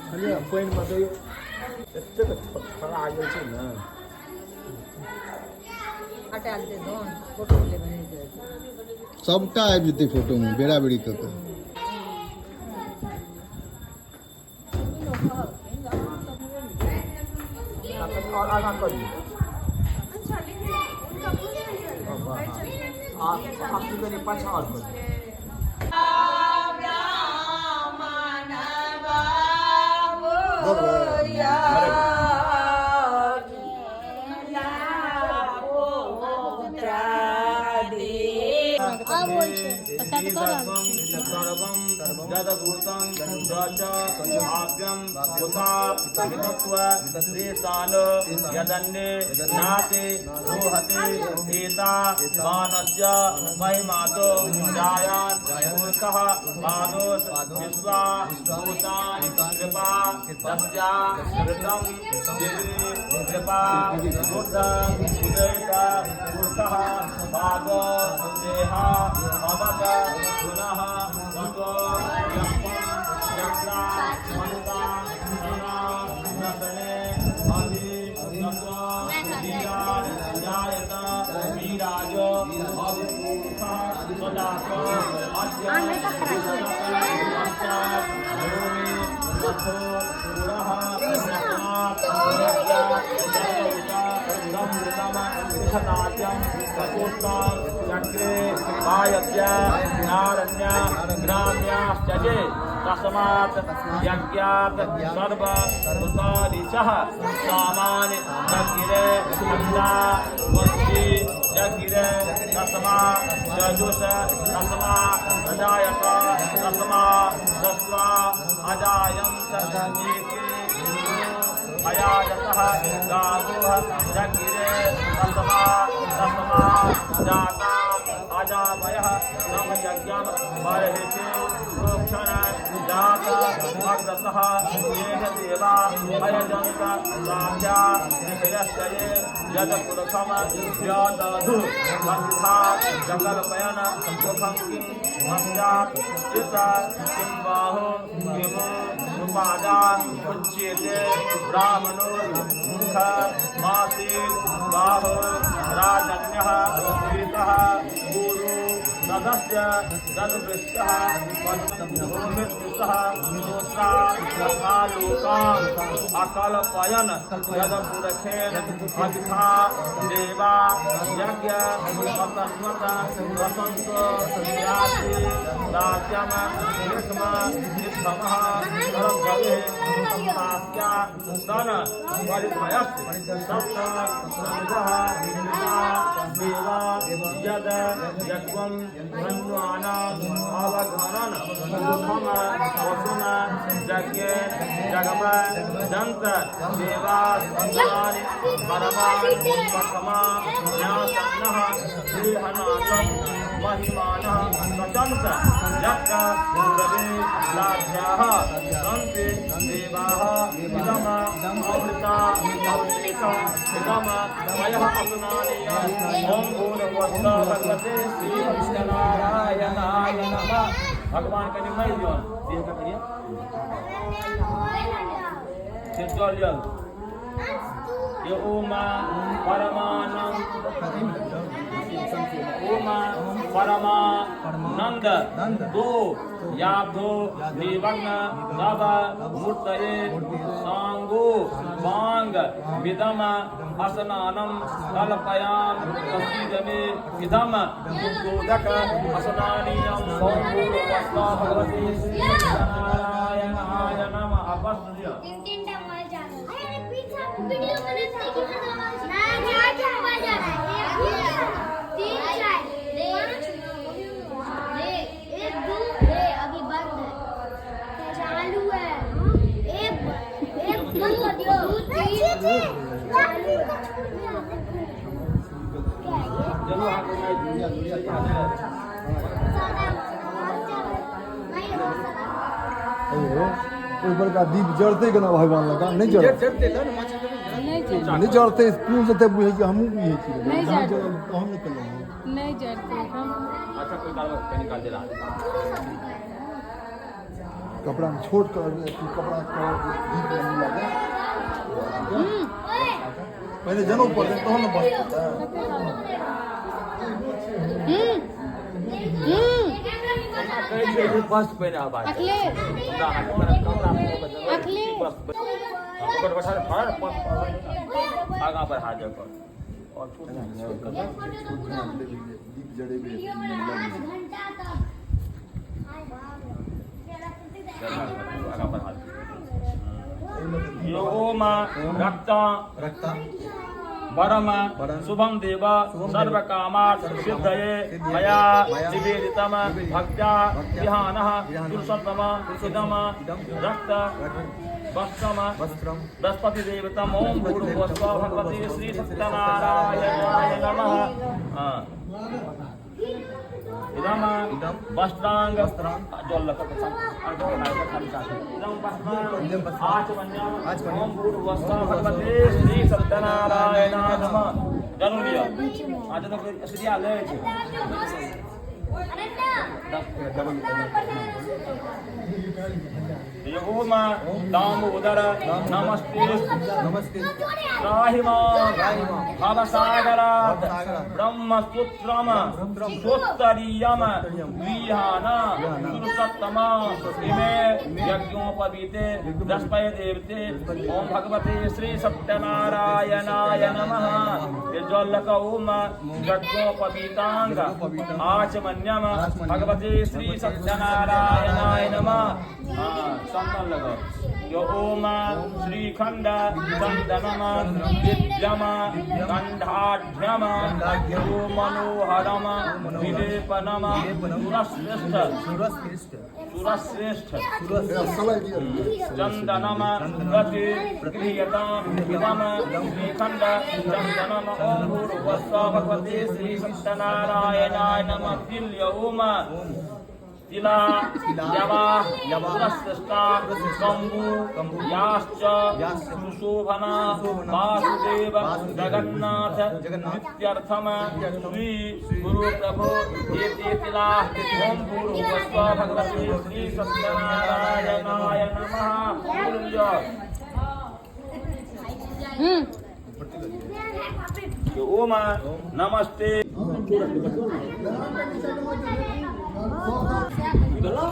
खाली पॉइंट में तो एते खड़ा आ गेल छै ना हटा दे दोन फोटो ले बने दे सबटा आबि जेतै फोटो में बेरा बेरी कऽ के और आगा करिए आप करिए पाछा और करिए यदन्ने नाते रोहते एता मानस्य महिमातो जायान् मूर्खः पादोस विश्वा भूतानि कृपा तस्या ऋतं दिव्ये कृपा बुद्ध उदयित मूर्खः पादो देहा अवत पुनः मतो यक्पं यक्रा मनुता सना नसने अभि नसो दीयान जायत वीराजो अभिपूर्खः सदाको भूमि मथो पुरः नस्मात् नाट्यम कपोत्तम चक्रे आयत्य नारण्य ग्राम्याश्चये तस्मात् यज्ञात् सर्व उतादिशः सामान्य जगिरे अन्ना वंशी जगिरे तस्मा जजुष तस्मा अजायत तस्मा दस्वा अजायन्त एके अयाजतः गावोः जगिरे तस्मा तस्मा जाता अजावयः नम यज्ञं बर्हिषे प्रोक्षण जाता अग्रतः येह देवा अयजन्त साध्या निभयश्चये यदपुरुषम व्यादधु बन्धा जगल्पयन सुखं किं पश्चात् चिता किं बाहो किमु उपादा उच्यते ब्राह्मणो मुख मासी बाहो राजन्यः श्रीतः गुरु सदस्य तद्वृष्टः पद्मभूमिस्तः श्रोत्रा तथा लोकान् अकल्पयन् यदपुरखेन अधिका देवा यज्ञ वसन्वत वसन्तो याति राज्यम निष्म निष्मः सर्वगवे सम्पास्या सन परिभयस्य सप्त समुदः देवा यद यज्ञं धन्वानाम् अवघनन् सुखम वसुन यज्ञे जगम दन्त देवानि परमान् परमा न्यासन्नः श्रीहनाथं महिमानः सचन्त यज्ञ पूर्वे लाभ्याः सन्ति देवाः इदम अमृता अवलेखम् इदम मयः असुनानीय ॐ भूर्भुवस्सुः भगवते श्रीकृष्णनारायणाय नमः। भगवान का निम्न ध्यान देह का करिए चित्तौलियल ये ओमा परमानंद ओमा परमानंद दो याब्धो देवग्न नव मूर्तये सांगो वांग विदम असनानम कल्पयाम तस्मिदमे इदम उद्बोधक असनानीयम सोमपूर्वस्ता भगवती श्रीनारायणाय नमः। अपस्नुय तीन-तीन टाइम जाना अरे पीछे वीडियो बनाने की ना जा रहा है तीन चार ले एक दो ले अभी बंद है चालू है एक बंद कर दियो तीन चालू है चलो हाथ में दुनिया दुनिया ऊपर का दीप जलते के ना भगवान लगा नहीं जलते नहीं जलते क्यों जलते बुझे कि हमहू बुझे छी नहीं जलते हम निकल नहीं जलते हम अच्छा कोई निकाल दे रहा कपड़ा में छोड़ कर कपड़ा दीप लगने लगे पहले जनों पर तो हम बस फर्स्ट पहले आप आए अखले आगा पर हाथ पर और दीप जड़े हुए घंटा तक आगा पर हाथ ओम रक्ता परम शुभम देव सर्व कामार्थ सिद्धये मया निवेदितम भक्त्या विहानः पुरुषोत्तम इदम रक्त वस्त्रम बृहस्पति देवतम ओम भूर्भुवस्सुः भगवते श्री सत्यनारायणाय नमः इदम वस्त्रांग जल इदम आचमन्यम ओम भूर्भुवस्सुः भगवते श्री सत्यनारायणाय नमः जानू लिया आज तो श्री आले ओम दामोदर नमस्ते नमस्ते भवसागरात् ब्रह्मसूत्रम सूत्तरीयम विहान पुरुषोत्तम इमे यज्ञोपवीते दस्पय देवते ओम भगवते श्री सत्यनारायणाय नमः यज्ञोल्लक ओम यज्ञोपवीतांग आचमन्यम भगवते श्री सत्यनारायणाय नमः संतन लगा यो ओम श्रीखंड चंदनम दिव्यम गंधाढ्यम यो मनोहरम विलेपनम सुरश्रेष्ठ चंदनम गति गृह्यताम इदम श्रीखंड चंदनम ओम भूर्भुवस्सुः भगवते श्री सत्यनारायणाय नमः तिल्य ओम तिला यवा पुरस्कृष्टा कम्बु याश्च सुशोभना वासुदेव जगन्नाथ नित्यर्थम श्री गुरु प्रभु एते तिला ओम भूर्भुवस्सुः भगवते श्री सत्यनारायणाय नमः ओम नमस्ते चलो